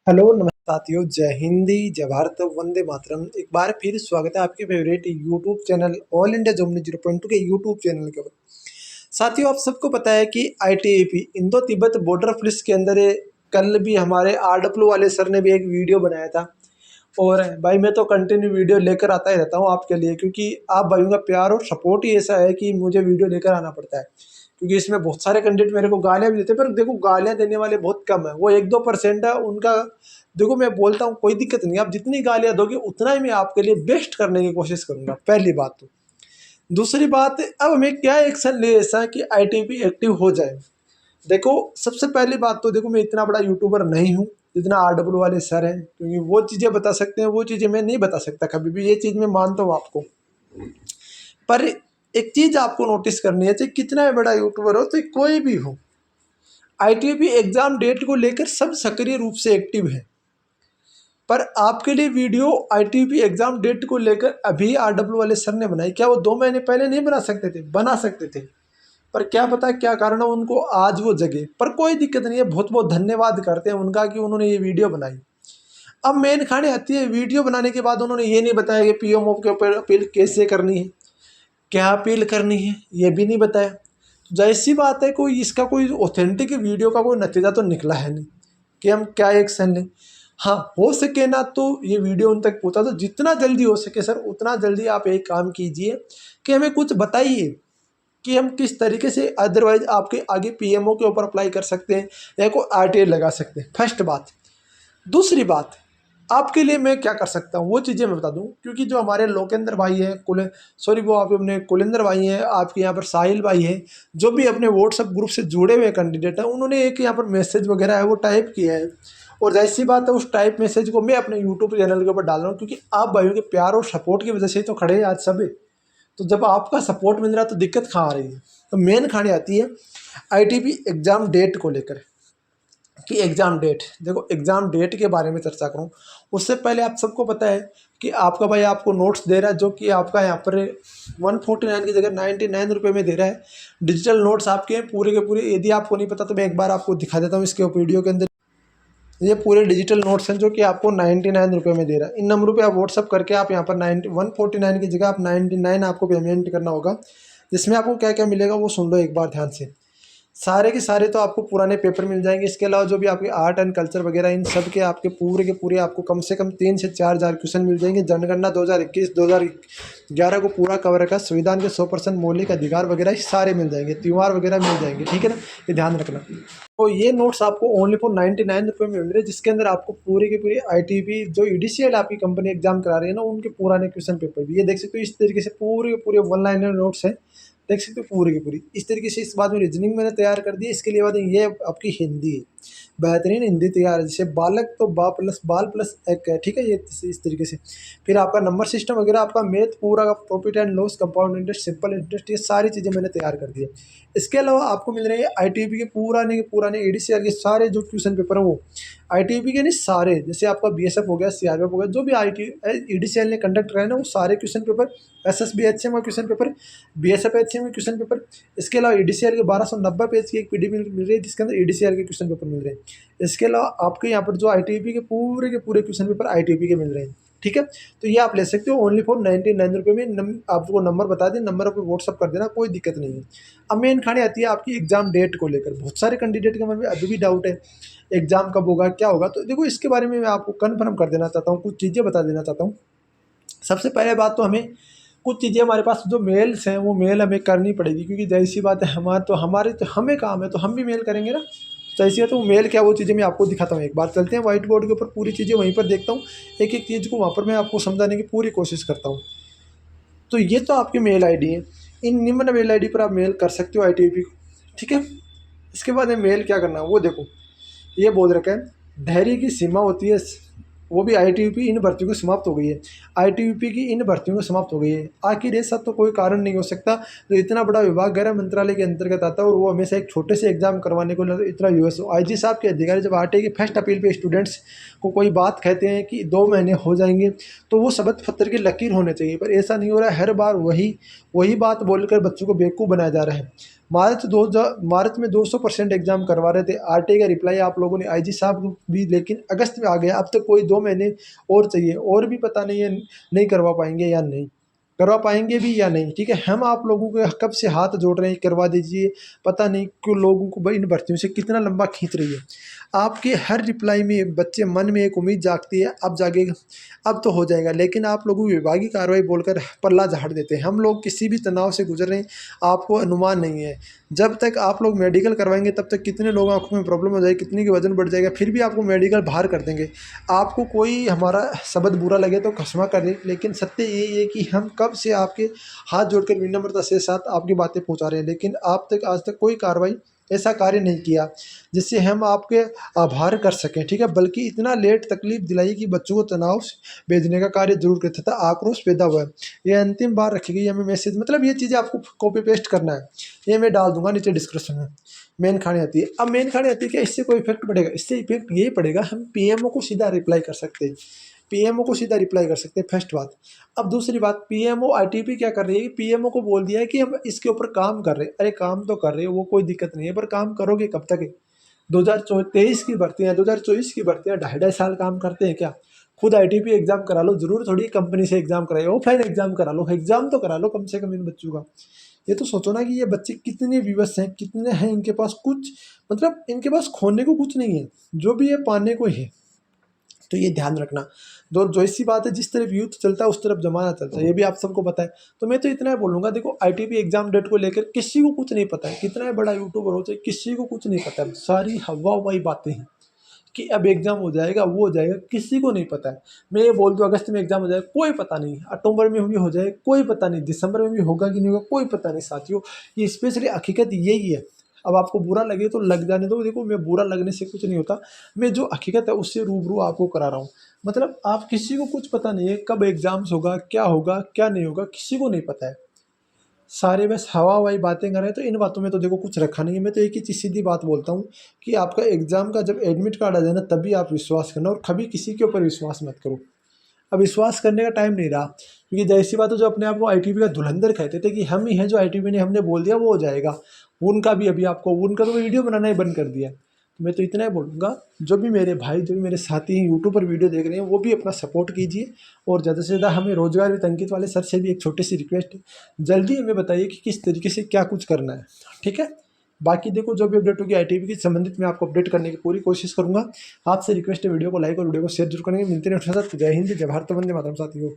Hello नमस्कार साथियों, जय हिंदी, जय भारत, वंदे मातरम। एक बार फिर स्वागत है आपके favourite YouTube channel all India job 0.2 के यूट्यूब चैनल के ऊपर। साथियों, आप सबको पता है कि ITBP Indo Tibet border police के अंदर कल भी हमारे आरडब्ल्यू वाले सर ने भी एक वीडियो बनाया था। और भाई मैं तो कंटिन्यू वीडियो लेकर आता ही रहता हूँ आपके लिए, क्योंकि आप भाइयों का प्यार और सपोर्ट ही ऐसा है कि मुझे वीडियो लेकर आना पड़ता है। क्योंकि इसमें बहुत सारे कंटेंट मेरे को गालियाँ भी देते हैं, पर देखो गालियाँ देने वाले बहुत कम है, वो 1-2% है उनका। देखो मैं बोलता हूँ कोई दिक्कत नहीं, आप जितनी गालियाँ दोगे उतना ही मैं आपके लिए बेस्ट करने की कोशिश करूंगा, पहली बात तो। दूसरी बात, अब हमें क्या एक्शन ले ऐसा कि आईटीबी एक्टिव हो जाए। देखो सबसे पहली बात तो देखो, मैं इतना बड़ा यूट्यूबर नहीं हूँ जितना आरडब्ल्यू वाले सर हैं, क्योंकि वो चीज़ें बता सकते हैं, वो चीज़ें मैं नहीं बता सकता कभी भी। ये चीज़ मैं मानता हूँ आपको। पर एक चीज़ आपको नोटिस करनी है, चाहे कितना बड़ा यूट्यूबर हो, तो कोई भी हो, आईटीबी एग्जाम डेट को लेकर सब सक्रिय रूप से एक्टिव है। पर आपके लिए वीडियो आईटीबी एग्जाम डेट को लेकर अभी आरडब्ल्यू वाले सर ने बनाई, क्या वो 2 महीने पहले नहीं बना सकते थे? बना सकते थे। पर क्या पता क्या कारण है उनको आज वो जगह। पर कोई दिक्कत नहीं है, बहुत बहुत धन्यवाद करते हैं उनका कि उन्होंने ये वीडियो बनाई। अब मेन खाने आती है, वीडियो बनाने के बाद उन्होंने ये नहीं बताया कि पीएमओ के ऊपर अपील कैसे करनी है, क्या अपील करनी है, ये भी नहीं बताया। तो जाहिर सी बात है, कोई इसका कोई ऑथेंटिक वीडियो का कोई नतीजा तो निकला है नहीं कि हम क्या एक्शन लें। हाँ, हो सके ना तो ये वीडियो उन तक पहुँचा, तो जितना जल्दी हो सके सर उतना जल्दी आप एक काम कीजिए कि हमें कुछ बताइए कि हम किस तरीके से अदरवाइज आपके आगे पीएमओ के ऊपर अप्लाई कर सकते हैं या कोई आरटीआई लगा सकते हैं, फर्स्ट बात। दूसरी बात, आपके लिए मैं क्या कर सकता हूँ वो चीज़ें मैं बता दूँ, क्योंकि जो हमारे लोकेंद्र भाई हैं, वो आप अपने कुलेंद्र भाई हैं, आपके यहाँ पर साहिल भाई हैं, जो भी अपने व्हाट्सएप ग्रुप से जुड़े हुए कैंडिडेट हैं, उन्होंने एक यहाँ पर मैसेज वगैरह है वो टाइप किया है। और जाहिर सी बात है, उस टाइप मैसेज को मैं अपने यूट्यूब चैनल के ऊपर डाल रहा हूँ, क्योंकि आप भाइयों के प्यार और सपोर्ट की वजह से ही तो खड़े हैं आज सभी। तो जब आपका सपोर्ट मिल रहा है तो दिक्कत कहाँ आ रही है? तो मेन खाने आती है आईटीबी एग्ज़ाम डेट को लेकर कि एग्ज़ाम डेट। देखो एग्ज़ाम डेट के बारे में चर्चा करूँ उससे पहले आप सबको पता है कि आपका भाई आपको नोट्स दे रहा है, जो कि आपका यहाँ पर 149 की जगह 99 रुपये में दे रहा है। डिजिटल नोट्स आपके हैं पूरे के पूरे। यदि आपको नहीं पता तो मैं एक बार आपको दिखा देता हूँ इसके वीडियो के अंदर। ये पूरे डिजिटल नोट्स हैं जो कि आपको 99 रुपये में दे रहा है। इन नंबरों पे आप व्हाट्सअप करके आप यहाँ पर 149 की जगह आप 99 आपको पेमेंट करना होगा। जिसमें आपको क्या क्या मिलेगा वो सुन लो एक बार ध्यान से। सारे के सारे तो आपको पुराने पेपर मिल जाएंगे। इसके अलावा जो भी आपके आर्ट एंड कल्चर वगैरह, इन सब के पूरे आपको कम से कम 3 से 4 हज़ार क्वेश्चन मिल जाएंगे। जनगणना 2021-2011 को पूरा कवर का संविधान के 100% मौलिक अधिकार वगैरह ये सारे मिल जाएंगे। त्यौहार वगैरह मिल जाएंगे, ठीक है ना? ये ध्यान रखना। तो ये नोट्स आपको ओनली फॉर 99 रुपये में मिल रहे हैं, जिसके अंदर आपको पूरे के पूरे आईटीबी जो ईडीसीएल आपकी कंपनी एग्जाम करा रही है ना, उनके पुराने क्वेश्चन पेपर भी ये देख सकते हो। इस तरीके से पूरे के पूरे 1 लाइनर नोट्स हैं, देख सकते हो पूरी की पूरी। इस तरीके से इस बात में रीजनिंग मैंने तैयार कर दी। इसके लिए बाद ये आपकी हिंदी है, बेहतरीन हिंदी तैयार है, जैसे बालक तो बा प्लस बाल प्लस एक है, ठीक है? ये इस तरीके से। फिर आपका नंबर सिस्टम वगैरह, आपका मैथ पूरा का profit and loss, compound interest, simple interest, ये सारी चीज़ें मैंने तैयार कर दी है। इसके अलावा आपको मिल रहे हैं आईटीबी के पुराने ईडीसीआर के सारे जो क्वेश्चन पेपर हैं वो आईटीबी के नहीं सारे, जैसे आपका बीएसएफ हो गया, सीआरपीएफ हो गया, जो भी आई ईडीसीएल ने कंडक्ट कराए ना, वो सारे क्वेश्चन पेपर, एसएसबी एचसीएम का क्वेश्चन पेपर, बीएसएफ एचसीएम के क्वेश्चन पेपर। इसके अलावा ईडीसीआर के 1290 पेज की एक पीडीएफ मिल रही है, जिसके अंदर ईडीसीआर के क्वेश्चन पेपर मिल रहे हैं। इसके अलावा आपके यहाँ पर जो आईटीबी के पूरे क्वेश्चन पेपर आईटीबी के मिल रहे हैं, ठीक है? तो ये आप ले सकते हो ओनली फॉर 99 रुपये में। आपको नंबर बता दें, नंबर पर व्हाट्सअप कर देना, कोई दिक्कत नहीं है। अब मेन खाने आती है आपकी एग्जाम डेट को लेकर। बहुत सारे कैंडिडेट के मन में अभी भी डाउट है, एग्जाम कब होगा, क्या होगा। तो देखो इसके बारे में मैं आपको कन्फर्म कर देना चाहता हूँ, कुछ चीज़ें बता देना चाहता हूँ। सबसे पहले बात तो हमें कुछ चीज़ें, हमारे पास जो मेल्स हैं वो मेल हमें करनी पड़ेगी, क्योंकि जैसी सी बात है हमारे तो हमें काम है तो हम भी मेल करेंगे ना। तो ऐसी है, तो मेल क्या वो चीज़ें मैं आपको दिखाता हूँ। एक बार चलते हैं व्हाइट बोर्ड के ऊपर, पूरी चीज़ें वहीं पर देखता हूँ, एक एक चीज़ को वहाँ पर मैं आपको समझाने की पूरी कोशिश करता हूँ। तो ये तो आपकी मेल आईडी है, इन निम्न मेल आईडी पर आप मेल कर सकते हो आईटीबी को, ठीक है? इसके बाद में मेल क्या करना है वो देखो। ये बोल रखा है धैर्य की सीमा होती है, वो भी आईटीबीपी इन भर्तियों की समाप्त हो गई है। आईटीबीपी की इन भर्तियों की समाप्त हो गई है। आखिर ये सब तो कोई कारण नहीं हो सकता, जो इतना बड़ा विभाग गृह मंत्रालय के अंतर्गत आता है और वो हमेशा एक छोटे से एग्जाम करवाने को इतना यूएस हो। आईजी साहब के अधिकारी जब आरटीआई की फर्स्ट अपील पे स्टूडेंट्स को कोई बात कहते हैं कि 2 महीने हो जाएंगे, तो वो शपथ पत्र की लकीर होने चाहिए, पर ऐसा नहीं हो रहा है। हर बार वही बात बोलकर बच्चों को बेवकूफ़ बनाया जा रहा है। मार्च में 200% एग्ज़ाम करवा रहे थे। आरटीआई का रिप्लाई आप लोगों ने आईजी साहब को भी, लेकिन अगस्त में आ गया। अब तक कोई 2 महीने और चाहिए, और भी पता नहीं है नहीं करवा पाएंगे या नहीं, करवा पाएंगे भी या नहीं। ठीक है, हम आप लोगों के कब से हाथ जोड़ रहे हैं, करवा दीजिए। पता नहीं क्यों लोगों को इन भर्तियों से कितना लंबा खींच रही है। आपके हर रिप्लाई में बच्चे मन में एक उम्मीद जागती है, अब जागेगा, अब तो हो जाएगा, लेकिन आप लोगों की विभागीय कार्रवाई बोलकर पल्ला झाड़ देते हैं। हम लोग किसी भी तनाव से गुजर रहे हैं, आपको अनुमान नहीं है। जब तक आप लोग मेडिकल करवाएंगे तब तक कितने लोगों आँखों में प्रॉब्लम हो जाएगी, कितने की वजन बढ़ जाएगा, फिर भी आपको मेडिकल बाहर कर देंगे। आपको कोई हमारा शब्द बुरा लगे तो क्षमा करें, लेकिन सत्य यही है कि हम कब से आपके हाथ जोड़कर विनम्रता से साथ आपकी बातें पहुंचा रहे हैं, लेकिन आप तक आज तक कोई कार्रवाई, ऐसा कार्य नहीं किया जिससे हम आपके आभार कर सकें। ठीक है, बल्कि इतना लेट तकलीफ दिलाई कि बच्चों को तनाव से भेजने का कार्य जरूर करता था। आक्रोश पैदा हुआ है। ये अंतिम बार रखी गई हमें मैसेज, मतलब ये चीज़ें आपको कॉपी पेस्ट करना है, ये मैं डाल दूंगा नीचे डिस्क्रिप्शन में। मेन खाने आती है। अब मेन खाने आती है क्या, इससे कोई इफेक्ट पड़ेगा? इससे इफेक्ट यही पड़ेगा, हम पीएमओ को सीधा रिप्लाई कर सकते हैं, पीएमओ को सीधा रिप्लाई कर सकते हैं, फर्स्ट बात। अब दूसरी बात, पीएमओ आईटीबी क्या कर रही है कि पीएमओ को बोल दिया है कि हम इसके ऊपर काम कर रहे हैं। अरे काम तो कर रहे हो, वो कोई दिक्कत नहीं है, पर काम करोगे कब तक है? 2023 की भर्तियाँ, 2024 की भर्तियाँ 2.5 साल काम करते हैं क्या? खुद आईटीपी एग्जाम करा लो, जरूर थोड़ी कंपनी से एग्जाम कराए, ऑफलाइन एग्जाम करा लो, एग्जाम तो करा लो कम से कम इन बच्चों का। ये तो सोचो ना कि ये बच्चे कितने विवश हैं, कितने हैं इनके पास कुछ, मतलब इनके पास खोने को कुछ नहीं है, जो भी है पाने को है। तो ये ध्यान रखना। दो जो ऐसी बात है, जिस तरफ यूथ चलता है उस तरफ जमाना चलता है, ये भी आप सबको पता है। तो मैं तो इतना ही बोलूँगा, देखो आईटीपी एग्जाम डेट को लेकर किसी को कुछ नहीं पता है, कितना बड़ा यूट्यूबर हो चाहे, किसी को कुछ नहीं पता है। सारी हवा हवाई बातें हैं कि अब एग्जाम हो जाएगा, वो हो जाएगा, किसी को नहीं पता है। मैं ये बोल दूँ अगस्त में एग्जाम हो जाएगा, कोई पता नहीं। अक्टूबर में भी हो जाए, कोई पता नहीं। दिसंबर में भी होगा कि नहीं होगा, कोई पता नहीं साथियों। ये स्पेशली हकीकत यही है। अब आपको बुरा लगे तो लग जाने दो। देखो, मैं बुरा लगने से कुछ नहीं होता, मैं जो हकीकत है उससे रूबरू आपको करा रहा हूँ। मतलब आप किसी को कुछ पता नहीं है, कब एग्जाम्स होगा क्या नहीं होगा, किसी को नहीं पता है। सारे बस हवा हवाई बातें कर रहे हैं, तो इन बातों में तो देखो कुछ रखा नहीं है। मैं तो एक ही चीज़ सीधी बात बोलता हूँ कि आपका एग्जाम का जब एडमिट कार्ड आ जाए ना, तभी आप विश्वास करना, और कभी किसी के ऊपर विश्वास मत करो। अब विश्वास करने का टाइम नहीं रहा, क्योंकि जैसी बात है, जो अपने आप को आईटीबी का धुरंधर कहते थे कि हम ही हैं जो आईटीबी ने हमने बोल दिया वो हो जाएगा, उनका भी अभी आपको, उनका तो वीडियो बनाना ही बंद कर दिया है। तो मैं तो इतना ही बोलूँगा, जो भी मेरे भाई, जो भी मेरे साथी हैं यूट्यूब पर वीडियो देख रहे हैं, वो भी अपना सपोर्ट कीजिए। और ज़्यादा से ज़्यादा हमें रोजगार विद अंकित वाले सर से भी एक छोटी सी रिक्वेस्ट है, जल्दी हमें बताइए कि किस तरीके से क्या कुछ करना है। ठीक है, बाकी देखो जो भी अपडेट होगी आईटीबी के संबंधित मैं आपको अपडेट करने की पूरी कोशिश करूंगा। आपसे रिक्वेस्ट है, वीडियो को लाइक और वीडियो को शेयर जरूर करेंगे। मिलते हैं, जय हिंद, जय भारत, वंदे मातरम साथियों।